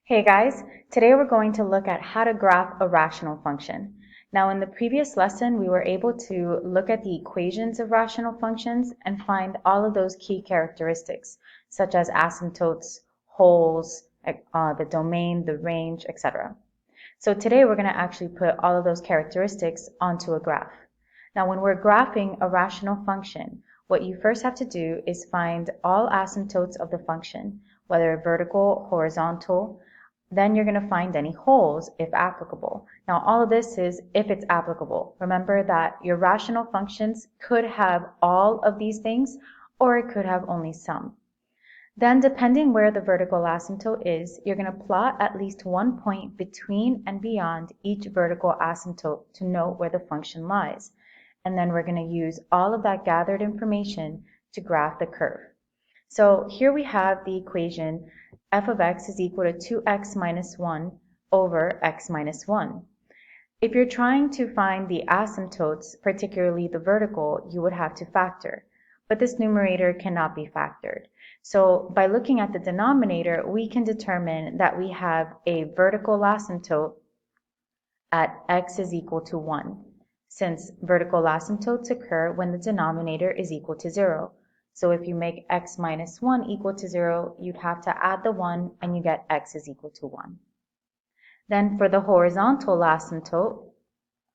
Hey guys, today we're going to look at how to graph a rational function. Now in the previous lesson, we were able to look at the equations of rational functions and find all of those key characteristics, such as asymptotes, holes, the domain, the range, etc. So today we're going to actually put all of those characteristics onto a graph. Now when we're graphing a rational function, what you first have to do is find all asymptotes of the function, whether vertical, horizontal. Then you're going to find any holes if applicable. Now all of this is if it's applicable. Remember that your rational functions could have all of these things or it could have only some. Then depending where the vertical asymptote is, you're going to plot at least one point between and beyond each vertical asymptote to know where the function lies. And then we're going to use all of that gathered information to graph the curve. So here we have the equation f of x is equal to 2x minus 1 over x minus 1. If you're trying to find the asymptotes, particularly the vertical, you would have to factor. But this numerator cannot be factored. So by looking at the denominator, we can determine that we have a vertical asymptote at x is equal to 1, since vertical asymptotes occur when the denominator is equal to 0. So if you make x minus 1 equal to 0, you'd have to add the 1 and you get x is equal to 1. Then for the horizontal asymptote,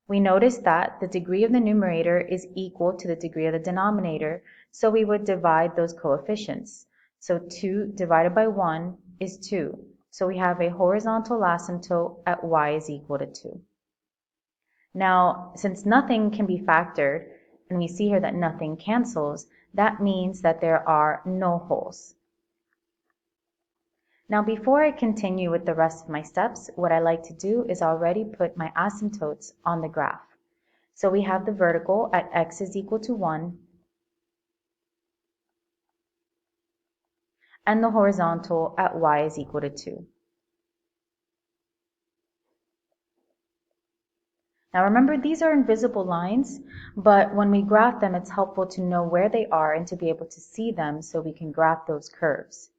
we notice that the degree of the numerator is equal to the degree of the denominator, so we would divide those coefficients. So 2 divided by 1 is 2. So we have a horizontal asymptote at y is equal to 2. Now, since nothing can be factored, and we see here that nothing cancels, that means that there are no holes. Now before I continue with the rest of my steps, what I like to do is already put my asymptotes on the graph. So we have the vertical at x is equal to 1, and the horizontal at y is equal to 2. Now remember, these are invisible lines, but when we graph them, it's helpful to know where they are and to be able to see them so we can graph those curves.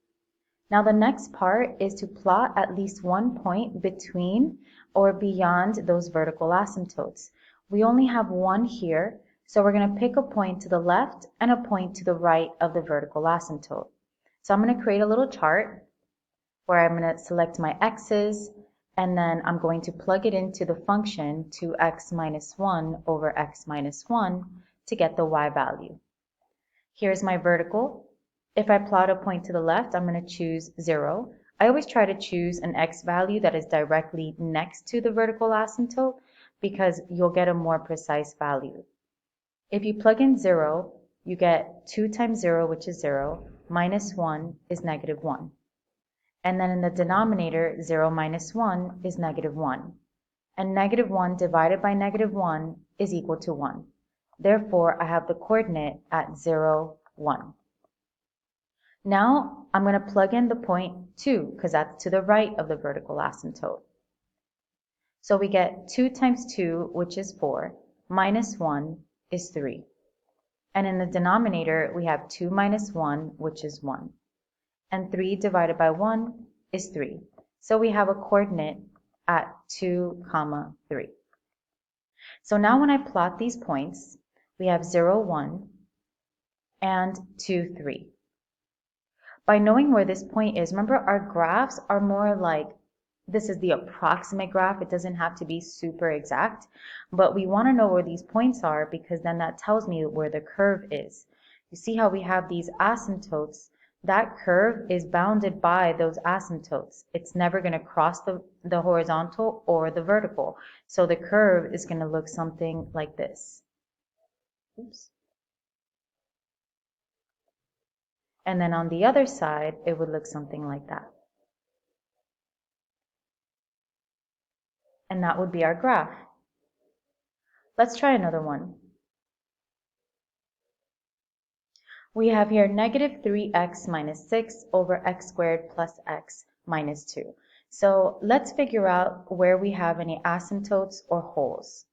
Now the next part is to plot at least one point between or beyond those vertical asymptotes. We only have one here, so we're going to pick a point to the left and a point to the right of the vertical asymptote. So I'm going to create a little chart where I'm going to select my x's, and then I'm going to plug it into the function 2x minus 1 over x minus 1 to get the y value. Here's my vertical. If I plot a point to the left, I'm going to choose 0. I always try to choose an x value that is directly next to the vertical asymptote because you'll get a more precise value. If you plug in 0, you get 2 times 0, which is 0, minus 1 is negative 1. And then in the denominator, 0 minus 1 is negative 1. And negative 1 divided by negative 1 is equal to 1. Therefore, I have the coordinate at 0, 1. Now, I'm going to plug in the point 2, because that's to the right of the vertical asymptote. So we get 2 times 2, which is 4, minus 1 is 3. And in the denominator, we have 2 minus 1, which is 1. And 3 divided by 1 is 3. So we have a coordinate at 2, 3. So now when I plot these points, we have 0, 1 and 2, 3. By knowing where this point is, remember our graphs are more like, this is the approximate graph. It doesn't have to be super exact, but we want to know where these points are because then that tells me where the curve is. You see how we have these asymptotes? That curve is bounded by those asymptotes. It's never going to cross the horizontal or the vertical. So the curve is going to look something like this. Oops. And then on the other side, it would look something like that. And that would be our graph. Let's try another one. We have here negative 3x minus 6 over x squared plus x minus 2. So let's figure out where we have any asymptotes or holes.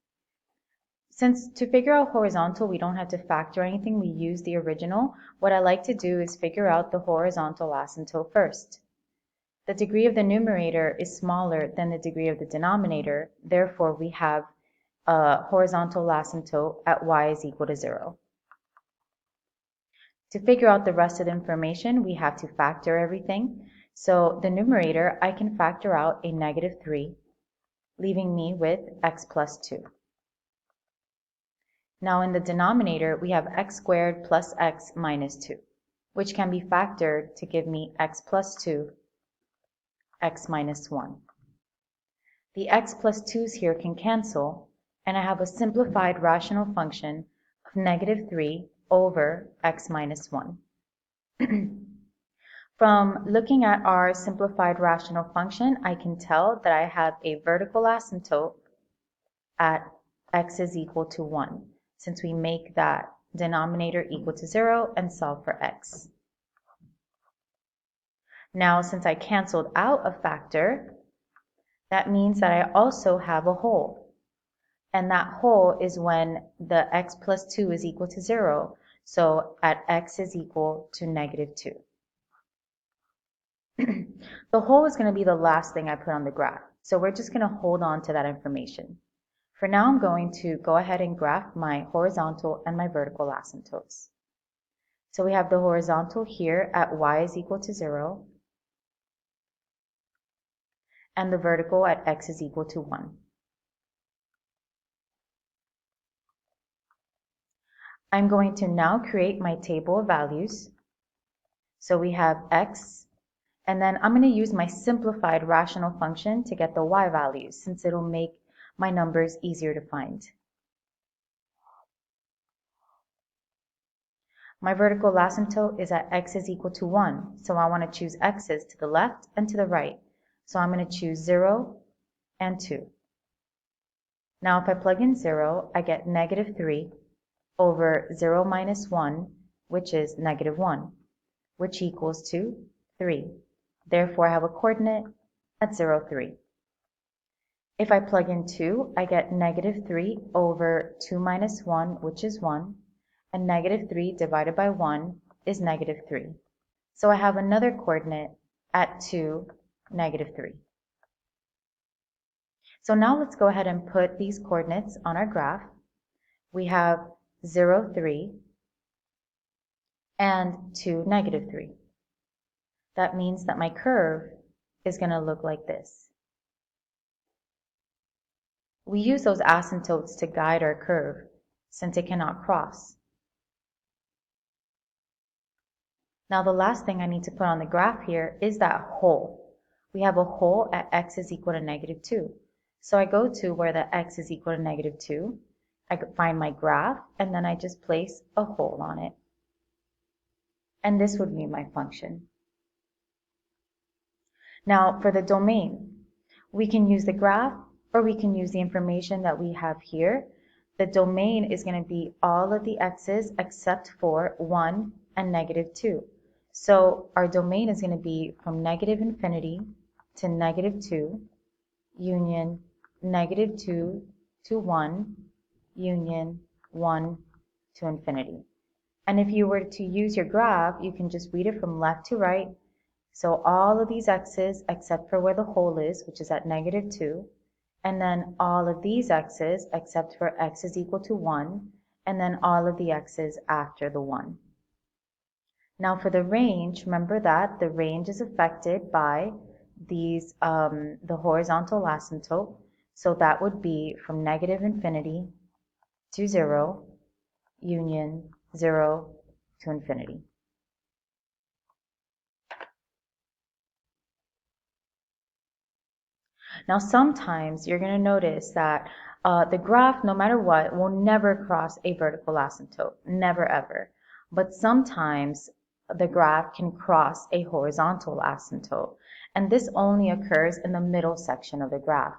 Since to figure out horizontal, we don't have to factor anything, we use the original. What I like to do is figure out the horizontal asymptote first. The degree of the numerator is smaller than the degree of the denominator, therefore we have a horizontal asymptote at y is equal to 0. To figure out the rest of the information, we have to factor everything. So the numerator, I can factor out a -3, leaving me with x plus 2. Now in the denominator, we have x squared plus x minus 2, which can be factored to give me x plus 2, x minus 1. The x plus 2's here can cancel, and I have a simplified rational function of -3 over x minus 1. From looking at our simplified rational function, I can tell that I have a vertical asymptote at x is equal to 1, since we make that denominator equal to 0 and solve for x. Now, since I canceled out a factor, that means that I also have a hole. And that hole is when the x plus 2 is equal to 0, so at x is equal to -2. The hole is going to be the last thing I put on the graph, so we're just going to hold on to that information. For now, I'm going to go ahead and graph my horizontal and my vertical asymptotes. So we have the horizontal here at y is equal to 0, and the vertical at x is equal to 1. I'm going to now create my table of values. So we have x, and then I'm going to use my simplified rational function to get the y values, since it'll make my numbers easier to find. My vertical asymptote is at x is equal to 1, so I want to choose x's to the left and to the right. So I'm going to choose 0 and 2. Now if I plug in 0, I get -3 over 0 minus 1, which is -1, which equals to 3. Therefore, I have a coordinate at 0, 3. If I plug in 2, I get -3 over 2 minus 1, which is 1, and -3 divided by 1 is -3. So I have another coordinate at 2, -3. So now let's go ahead and put these coordinates on our graph. We have 0, 3, and 2, -3. That means that my curve is going to look like this. We use those asymptotes to guide our curve, since it cannot cross. Now the last thing I need to put on the graph here is that hole. We have a hole at x is equal to -2. So I go to where the x is equal to -2, I find my graph, and then I just place a hole on it. And this would be my function. Now for the domain, we can use the graph or we can use the information that we have here. The domain is going to be all of the x's except for 1 and -2. So our domain is going to be from -infinity to -2, union -2 to 1, union 1 to infinity. And if you were to use your graph, you can just read it from left to right. So all of these x's except for where the hole is, which is at -2, and then all of these x's except for x is equal to 1, and then all of the x's after the 1. Now for the range, remember that the range is affected by these the horizontal asymptote, so that would be from -infinity to 0, union 0 to infinity. Now sometimes you're going to notice that the graph, no matter what, will never cross a vertical asymptote, never ever. But sometimes the graph can cross a horizontal asymptote, and this only occurs in the middle section of the graph.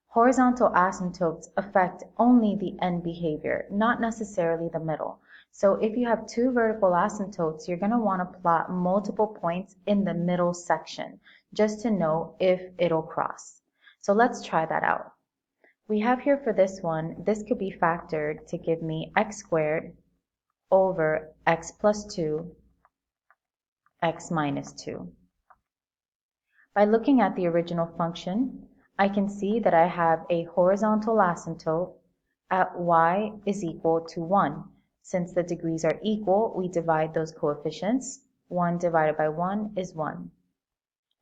Horizontal asymptotes affect only the end behavior, not necessarily the middle. So if you have two vertical asymptotes, you're going to want to plot multiple points in the middle section just to know if it'll cross. So let's try that out. We have here for this one, this could be factored to give me x squared over x plus 2, x minus 2. By looking at the original function, I can see that I have a horizontal asymptote at y is equal to 1. Since the degrees are equal, we divide those coefficients. 1 divided by 1 is 1.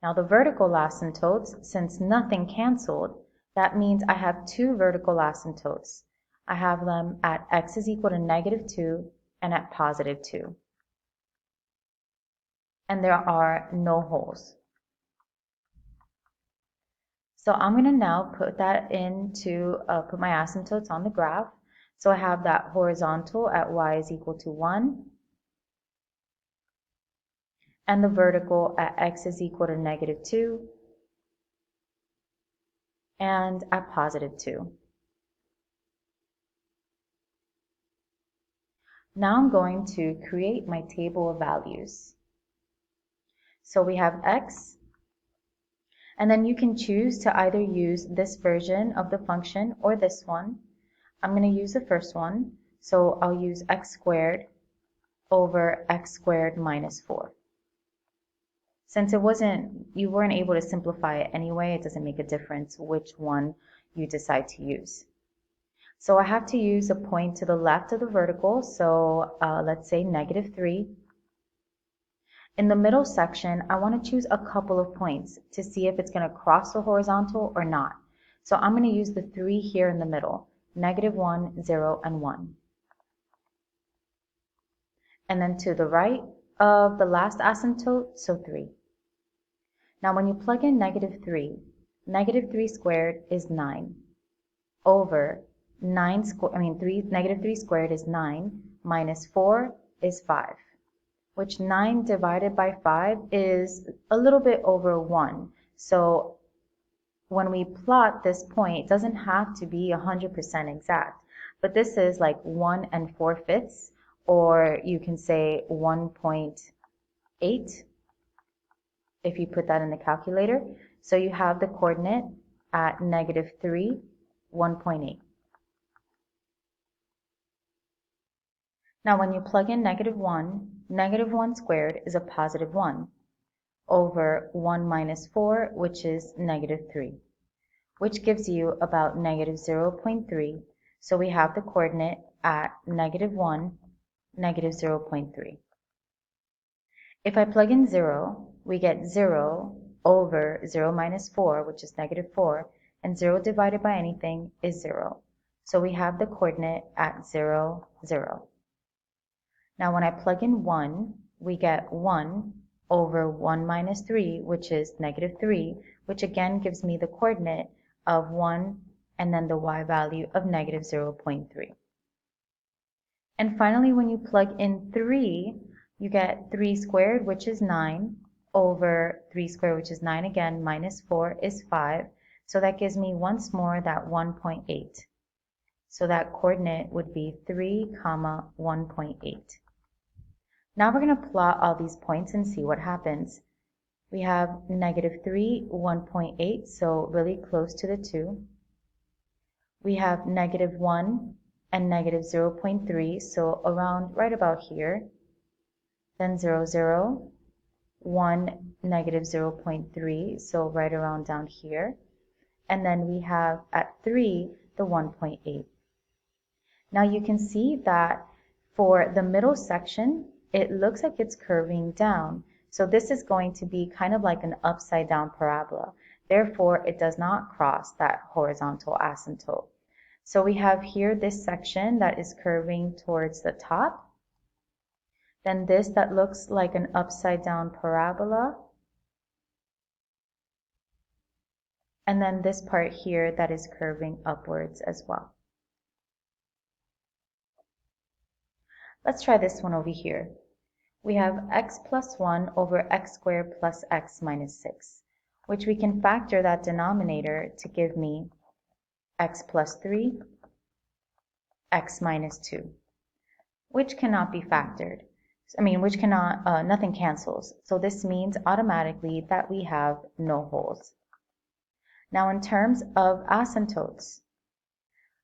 Now the vertical asymptotes, since nothing canceled, that means I have two vertical asymptotes. I have them at x is equal to -2 and at +2. And there are no holes. So I'm going to now put that into, put my asymptotes on the graph. So I have that horizontal at y is equal to 1, and the vertical at x is equal to -2, and at +2. Now I'm going to create my table of values. So we have x, and then you can choose to either use this version of the function or this one. I'm going to use the first one, so I'll use x squared over x squared minus 4. Since you weren't able to simplify it anyway, it doesn't make a difference which one you decide to use. So I have to use a point to the left of the vertical, so let's say -3. In the middle section, I want to choose a couple of points to see if it's going to cross the horizontal or not. So I'm going to use the 3 here in the middle, -1, 0, and 1. And then to the right of the last asymptote, so 3. Now when you plug in -3, -3 squared is 9 over -3 squared is 9 minus 4 is 5, which 9 divided by 5 is a little bit over 1. So when we plot this point, it doesn't have to be 100% exact, but this is like 1 4/5, or you can say 1.8 if you put that in the calculator. So you have the coordinate at -3, 1.8. Now when you plug in -1, -1 squared is a +1 over 1 minus 4, which is -3, which gives you about -0.3. So we have the coordinate at -1, -0.3. If I plug in 0, we get 0 over 0 minus 4, which is -4, and 0 divided by anything is 0. So we have the coordinate at 0, 0. Now when I plug in 1, we get 1 over 1 minus 3, which is -3, which again gives me the coordinate of 1 and then the y value of -0.3. And finally, when you plug in 3, you get 3 squared, which is 9, over 3 squared, which is 9 again, minus 4 is 5. So that gives me once more that 1.8. So that coordinate would be 3, 1.8. Now we're going to plot all these points and see what happens. We have -3, 1.8, so really close to the 2. We have -1 and -0.3, so around right about here. Then 0, 0, 1, -0.3, so right around down here. And then we have at 3, the 1.8. Now you can see that for the middle section, it looks like it's curving down. So this is going to be kind of like an upside down parabola. Therefore, it does not cross that horizontal asymptote. So we have here this section that is curving towards the top. Then this that looks like an upside down parabola. And then this part here that is curving upwards as well. Let's try this one over here. We have x plus 1 over x squared plus x minus 6, which we can factor that denominator to give me x plus 3, x minus 2, which cannot be factored. Which cannot, nothing cancels. So this means automatically that we have no holes. Now in terms of asymptotes,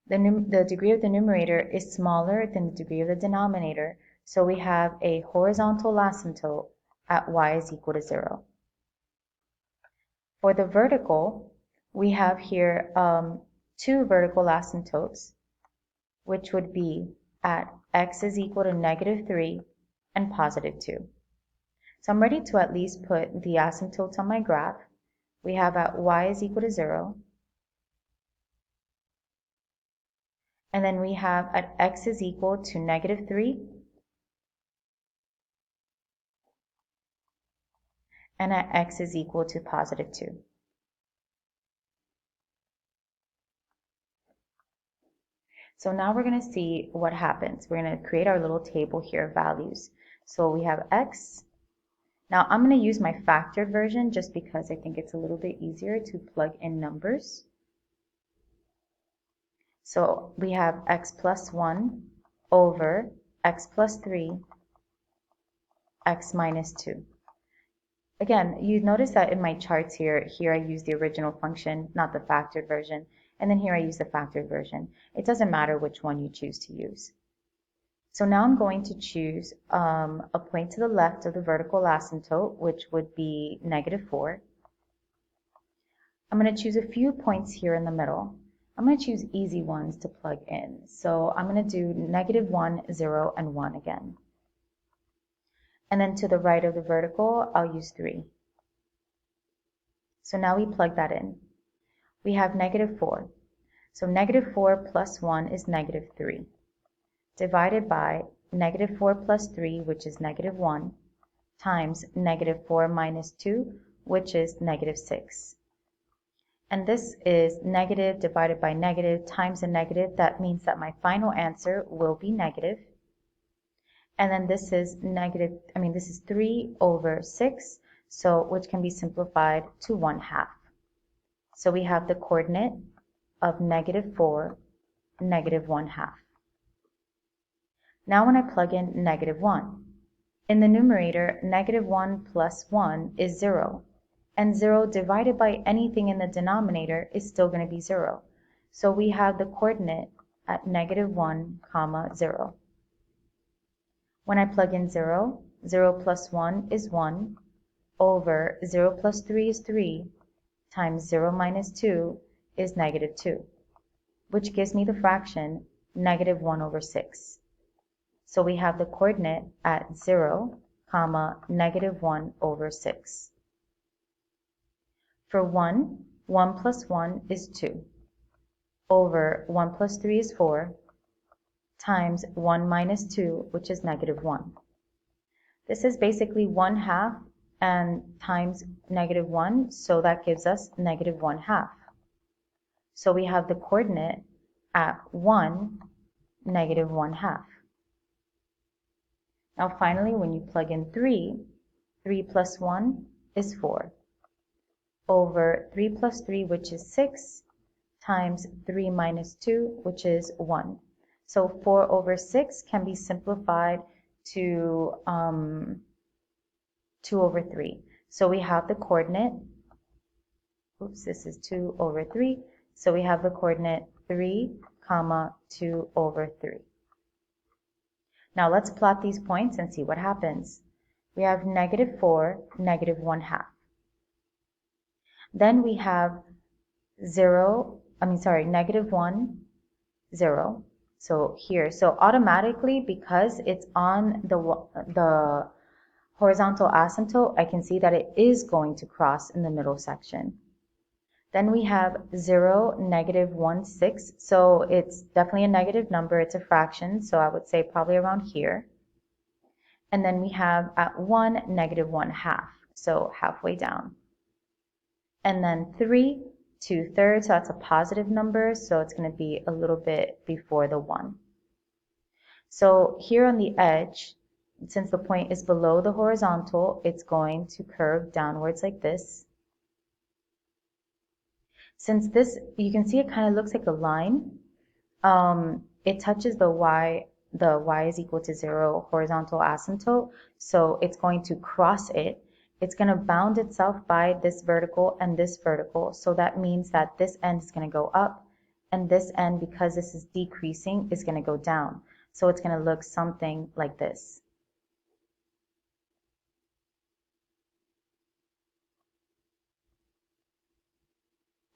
the degree of the numerator is smaller than the degree of the denominator, so we have a horizontal asymptote at y is equal to 0. For the vertical, we have here two vertical asymptotes, which would be at x is equal to -3 and +2. So I'm ready to at least put the asymptotes on my graph. We have at y is equal to 0, and then we have at x is equal to -3, and at x is equal to +2. So now we're going to see what happens. We're going to create our little table here of values. So we have x. Now I'm going to use my factored version just because I think it's a little bit easier to plug in numbers. So we have x plus 1 over x plus 3, x minus 2. Again, you notice that in my charts here I use the original function, not the factored version, and then here I use the factored version. It doesn't matter which one you choose to use. So now I'm going to choose a point to the left of the vertical asymptote, which would be -4. I'm going to choose a few points here in the middle. I'm going to choose easy ones to plug in. So I'm going to do -1, 0, and 1 again. And then to the right of the vertical, I'll use 3. So now we plug that in. We have -4. So -4 plus 1 is -3. Divided by -4 plus 3, which is -1, times -4 minus 2, which is -6. And this is negative divided by negative times a negative. That means that my final answer will be negative. And then this is this is 3 over 6, so which can be simplified to 1/2. So we have the coordinate of -4, -1/2. Now when I plug in -1, in the numerator, -1 plus 1 is 0, and 0 divided by anything in the denominator is still going to be 0. So we have the coordinate at -1, 0. When I plug in 0, 0 plus 1 is 1, over 0 plus 3 is 3, times 0 minus 2 is -2, which gives me the fraction -1 over 6. So we have the coordinate at 0, -1 over 6. For 1, 1 plus 1 is 2, over 1 plus 3 is 4, times 1 minus 2, which is -1. This is basically 1/2 and times -1, so that gives us -1/2. So we have the coordinate at 1, -1/2. Now finally, when you plug in 3, 3 plus 1 is 4, over 3 plus 3, which is 6, times 3 minus 2, which is 1. So 4 over 6 can be simplified to 2 over 3. So we have the coordinate, this is 2 over 3, so we have the coordinate 3, 2 over 3. Now let's plot these points and see what happens. We have -4, -1/2. Then we have -1, 0. So here, so automatically, because it's on the horizontal asymptote, I can see that it is going to cross in the middle section. Then we have 0, -1, 6. So it's definitely a negative number. It's a fraction, so I would say probably around here. And then we have at 1, -1/2, so halfway down. And then 3, 2/3, so that's a positive number, so it's going to be a little bit before the 1. So here on the edge, since the point is below the horizontal, it's going to curve downwards like this. Since this, you can see it kind of looks like a line, it touches the y is equal to 0 horizontal asymptote, so it's going to cross it. It's going to bound itself by this vertical and this vertical, so that means that this end is going to go up, and this end, because this is decreasing, is going to go down. So it's going to look something like this.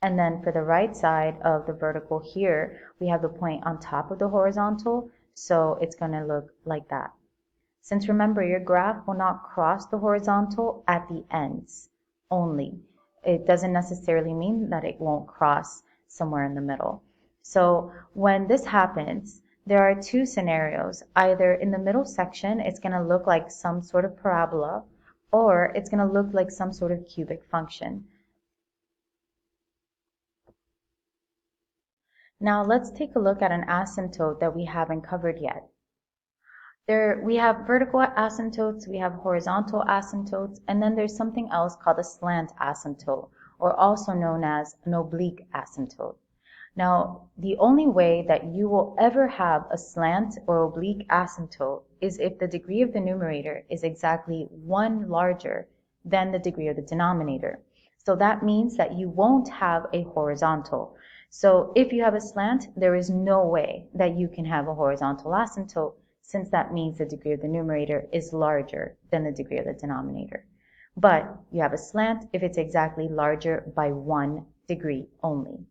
And then for the right side of the vertical here, we have the point on top of the horizontal, so it's going to look like that. Since remember, your graph will not cross the horizontal at the ends only. It doesn't necessarily mean that it won't cross somewhere in the middle. So when this happens, there are two scenarios. Either in the middle section, it's going to look like some sort of parabola, or it's going to look like some sort of cubic function. Now let's take a look at an asymptote that we haven't covered yet. We have vertical asymptotes, we have horizontal asymptotes, and then there's something else called a slant asymptote, or also known as an oblique asymptote. Now, the only way that you will ever have a slant or oblique asymptote is if the degree of the numerator is exactly 1 larger than the degree of the denominator. So that means that you won't have a horizontal. So if you have a slant, there is no way that you can have a horizontal asymptote, since that means the degree of the numerator is larger than the degree of the denominator. But you have a slant if it's exactly larger by 1 degree only.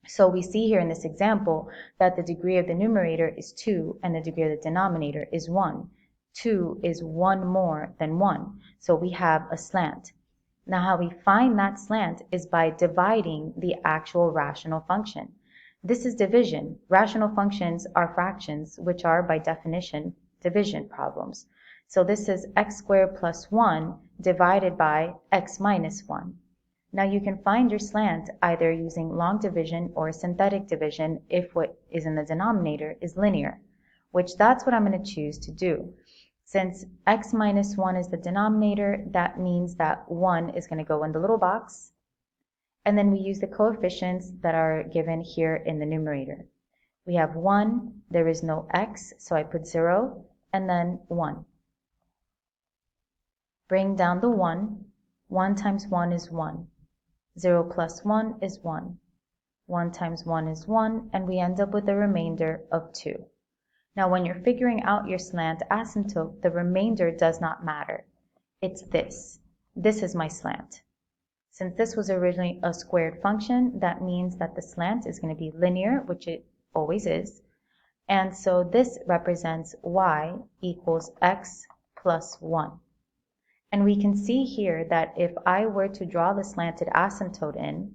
So we see here in this example that the degree of the numerator is 2 and the degree of the denominator is 1. 2 is 1 more than 1, so we have a slant. Now how we find that slant is by dividing the actual rational function. This is division. Rational functions are fractions, which are, by definition, division problems. So this is x squared plus 1 divided by x minus 1. Now you can find your slant either using long division or synthetic division if what is in the denominator is linear, which that's what I'm going to choose to do. Since x minus 1 is the denominator, that means that 1 is going to go in the little box. And then we use the coefficients that are given here in the numerator. We have 1, there is no x, so I put 0, and then 1. Bring down the 1. 1 times 1 is 1. 0 plus 1 is 1. 1 times 1 is 1, and we end up with a remainder of 2. Now when you're figuring out your slant asymptote, the remainder does not matter. It's this. This is my slant. Since this was originally a squared function, that means that the slant is going to be linear, which it always is. And so this represents y equals x plus 1. And we can see here that if I were to draw the slanted asymptote in,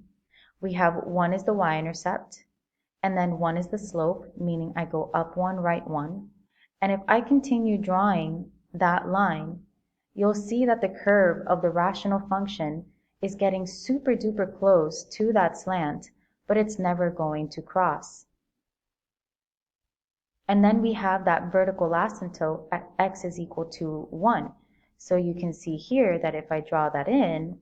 we have 1 is the y-intercept, and then 1 is the slope, meaning I go up 1, right 1. And if I continue drawing that line, you'll see that the curve of the rational function is getting super duper close to that slant, but it's never going to cross. And then we have that vertical asymptote at x is equal to 1. So you can see here that if I draw that in,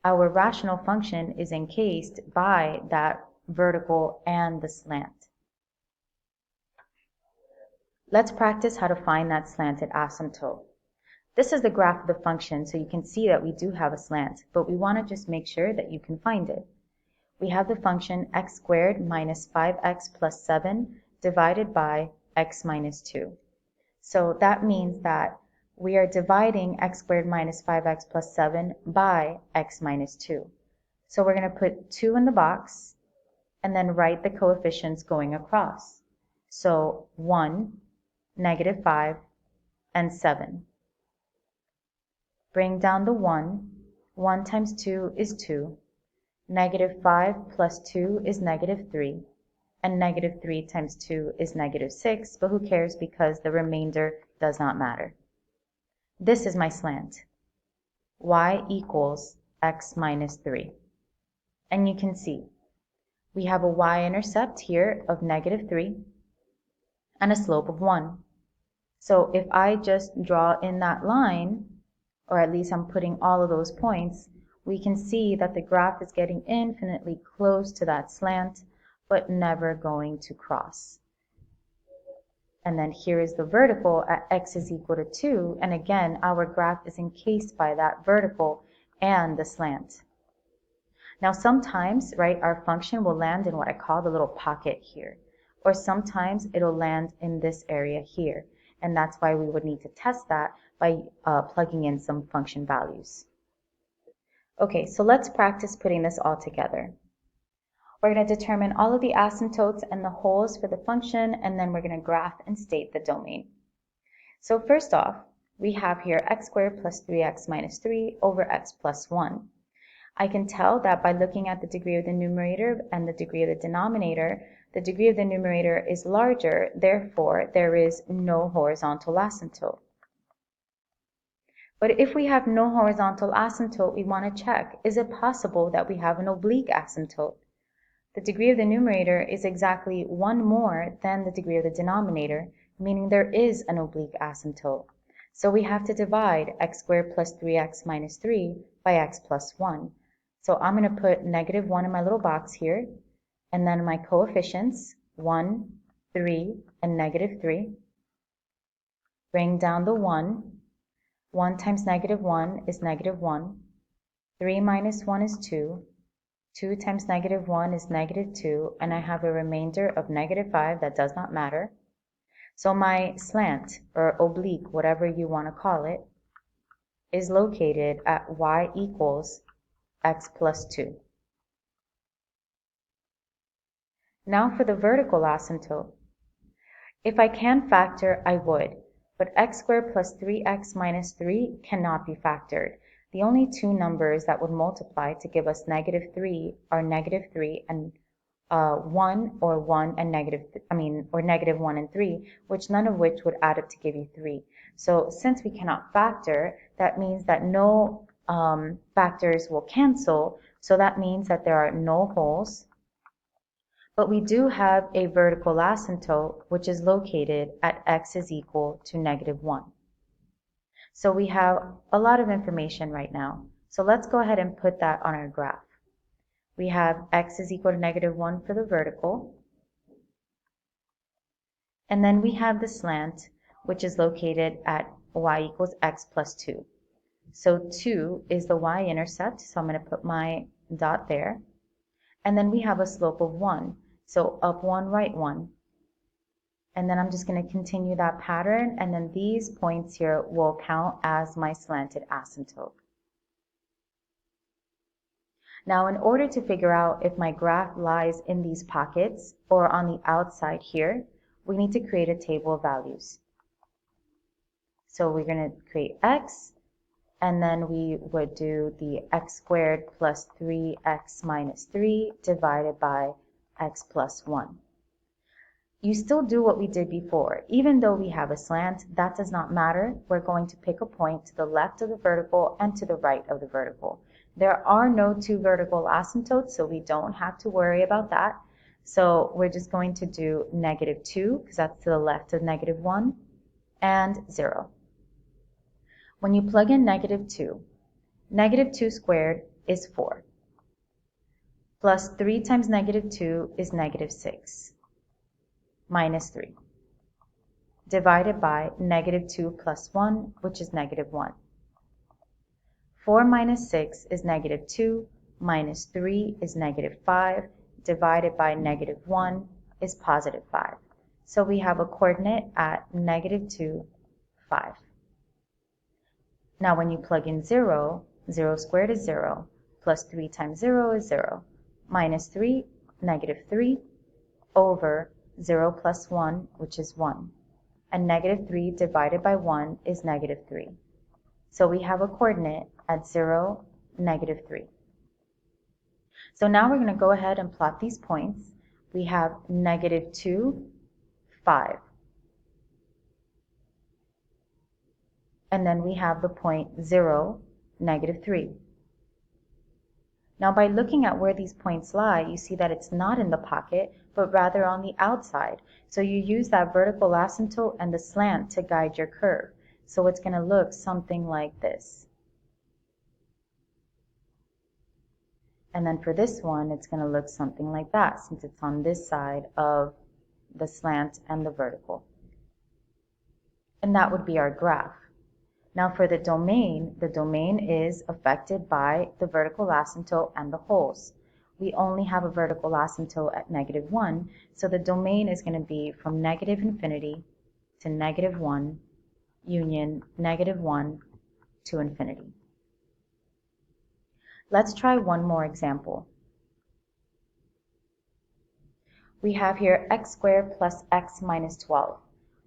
our rational function is encased by that vertical and the slant. Let's practice how to find that slanted asymptote. This is the graph of the function, so you can see that we do have a slant, but we want to just make sure that you can find it. We have the function x squared minus 5x plus 7 divided by x minus 2. So that means that we are dividing x squared minus 5x plus 7 by x minus 2. So we're going to put 2 in the box and then write the coefficients going across. So 1, negative 5, and 7. Bring down the 1. 1 times 2 is 2. Negative 5 plus 2 is negative 3. And negative 3 times 2 is negative 6, but who cares because the remainder does not matter. This is my slant. Y equals x minus 3. And you can see we have a y-intercept here of negative 3 and a slope of 1. So if I just draw in that line, or at least I'm putting all of those points, we can see that the graph is getting infinitely close to that slant, but never going to cross. And then here is the vertical at x is equal to 2, and again, our graph is encased by that vertical and the slant. Now sometimes, right, our function will land in what I call the little pocket here, or sometimes it'll land in this area here, and that's why we would need to test that by plugging in some function values. Okay, so let's practice putting this all together. We're going to determine all of the asymptotes and the holes for the function, and then we're going to graph and state the domain. So first off, we have here x squared plus 3x minus 3 over x plus 1. I can tell that by looking at the degree of the numerator and the degree of the denominator, the degree of the numerator is larger, therefore there is no horizontal asymptote. But if we have no horizontal asymptote, we want to check, is it possible that we have an oblique asymptote? The degree of the numerator is exactly 1 more than the degree of the denominator, meaning there is an oblique asymptote. So we have to divide x squared plus 3x minus 3 by x plus 1. So I'm going to put negative 1 in my little box here, and then my coefficients, 1, 3, and negative 3. Bring down the 1. 1 times negative 1 is negative 1. 3 minus 1 is 2. 2 times negative 1 is negative 2, and I have a remainder of negative 5 that does not matter. So my slant, or oblique, whatever you want to call it, is located at y equals x plus 2. Now for the vertical asymptote. If I can factor, I would, but x squared plus 3x minus 3 cannot be factored. The only two numbers that would multiply to give us negative 3 are negative 3 and 1, or 1 and negative 1 and 3, which none of which would add up to give you 3. So since we cannot factor, that means that no factors will cancel, so that means that there are no holes. But we do have a vertical asymptote, which is located at x is equal to negative 1. So we have a lot of information right now. So let's go ahead and put that on our graph. We have x is equal to negative 1 for the vertical. And then we have the slant, which is located at y equals x plus 2. So 2 is the y-intercept, so I'm going to put my dot there. And then we have a slope of 1. So up 1, right 1. And then I'm just going to continue that pattern, and then these points here will count as my slanted asymptote. Now, in order to figure out if my graph lies in these pockets or on the outside here, we need to create a table of values. So we're going to create x, and then we would do the x squared plus 3x minus 3 divided by x plus 1. You still do what we did before. Even though we have a slant, that does not matter. We're going to pick a point to the left of the vertical and to the right of the vertical. There are no two vertical asymptotes, so we don't have to worry about that. So we're just going to do negative 2, because that's to the left of negative 1, and 0. When you plug in negative 2 squared is 4. Plus 3 times negative 2 is negative 6. Minus 3, divided by negative 2 plus 1, which is negative 1. 4 minus 6 is negative 2, minus 3 is negative 5, divided by negative 1 is positive 5. So we have a coordinate at negative 2, 5. Now when you plug in 0, 0 squared is 0, plus 3 times 0 is 0, minus 3, negative 3, over 0 plus 1, which is 1. And negative 3 divided by 1 is negative 3. So we have a coordinate at 0, negative 3. So now we're going to go ahead and plot these points. We have negative 2, 5. And then we have the point 0, negative 3. Now by looking at where these points lie, you see that it's not in the pocket, but rather on the outside. So you use that vertical asymptote and the slant to guide your curve. So it's going to look something like this. And then for this one, it's going to look something like that, since it's on this side of the slant and the vertical. And that would be our graph. Now for the domain is affected by the vertical asymptote and the holes. We only have a vertical asymptote at negative 1, so the domain is going to be from negative infinity to negative 1, union negative 1 to infinity. Let's try one more example. We have here x squared plus x minus 12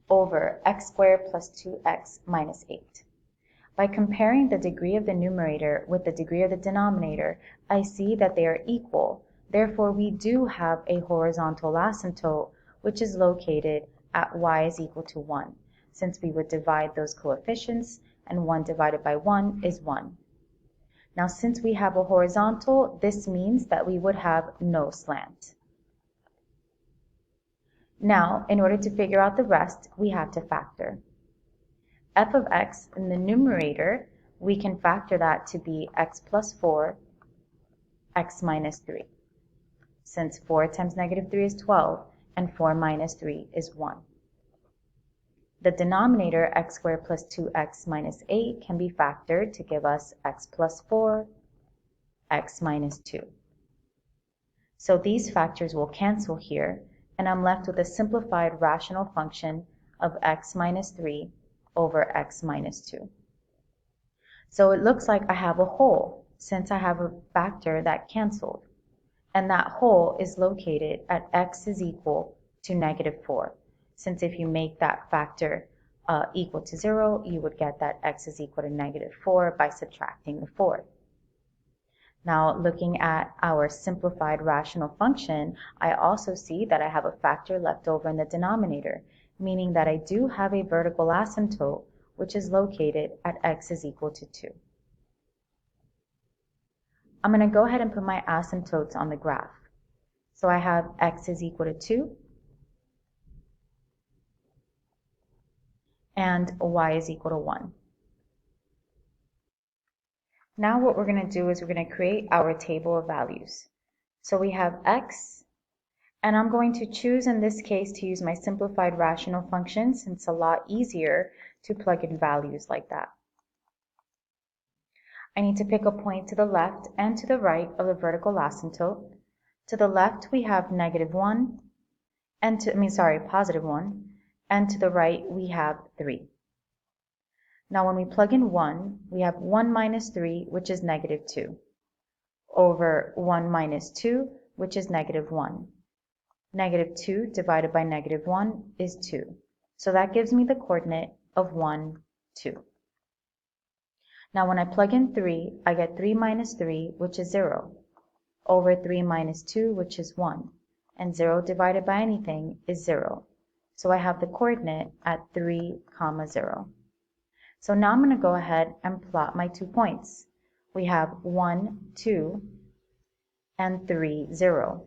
over x squared plus 2x minus 8. By comparing the degree of the numerator with the degree of the denominator, I see that they are equal. Therefore, we do have a horizontal asymptote, which is located at y is equal to 1, since we would divide those coefficients, and 1 divided by 1 is 1. Now, since we have a horizontal, this means that we would have no slant. Now, in order to figure out the rest, we have to factor. F of x in the numerator, we can factor that to be x plus 4, x minus 3. Since 4 times negative 3 is 12, and 4 minus 3 is 1. The denominator, x squared plus 2x minus 8, can be factored to give us x plus 4, x minus 2. So these factors will cancel here, and I'm left with a simplified rational function of x minus 3 over x minus 2. So it looks like I have a hole, since I have a factor that canceled. And that hole is located at x is equal to negative 4. Since if you make that factor equal to 0, you would get that x is equal to negative 4 by subtracting the 4. Now, looking at our simplified rational function, I also see that I have a factor left over in the denominator, meaning that I do have a vertical asymptote, which is located at x is equal to 2. I'm going to go ahead and put my asymptotes on the graph. So I have x is equal to 2, and y is equal to 1. Now what we're going to do is we're going to create our table of values. So we have x, and I'm going to choose in this case to use my simplified rational function, since it's a lot easier to plug in values like that. I need to pick a point to the left and to the right of the vertical asymptote. To the left we have negative 1, and positive 1, and to the right we have 3. Now when we plug in 1, we have 1 minus 3, which is negative 2, over 1 minus 2, which is negative 1. Negative 2 divided by negative 1 is 2. So that gives me the coordinate of 1, 2. Now when I plug in 3, I get 3 minus 3, which is 0, over 3 minus 2, which is 1. And 0 divided by anything is 0. So I have the coordinate at 3, 0. So now I'm going to go ahead and plot my 2 points. We have 1, 2, and 3, 0.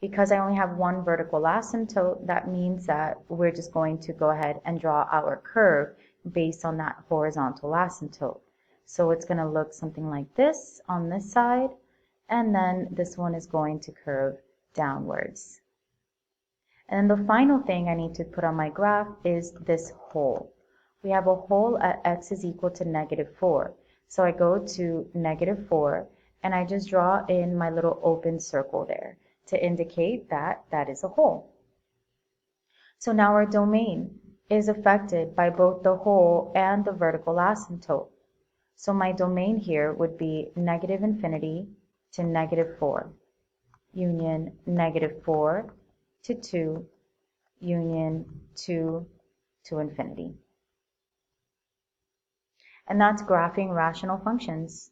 Because I only have one vertical asymptote, that means that we're just going to go ahead and draw our curve based on that horizontal asymptote. So it's going to look something like this on this side, and then this one is going to curve downwards. And then the final thing I need to put on my graph is this hole. We have a hole at x is equal to negative 4. So I go to negative 4, and I just draw in my little open circle there to indicate that that is a hole. So now our domain is affected by both the hole and the vertical asymptote. So my domain here would be negative infinity to negative 4, union negative 4 to 2, union 2 to infinity. And that's graphing rational functions.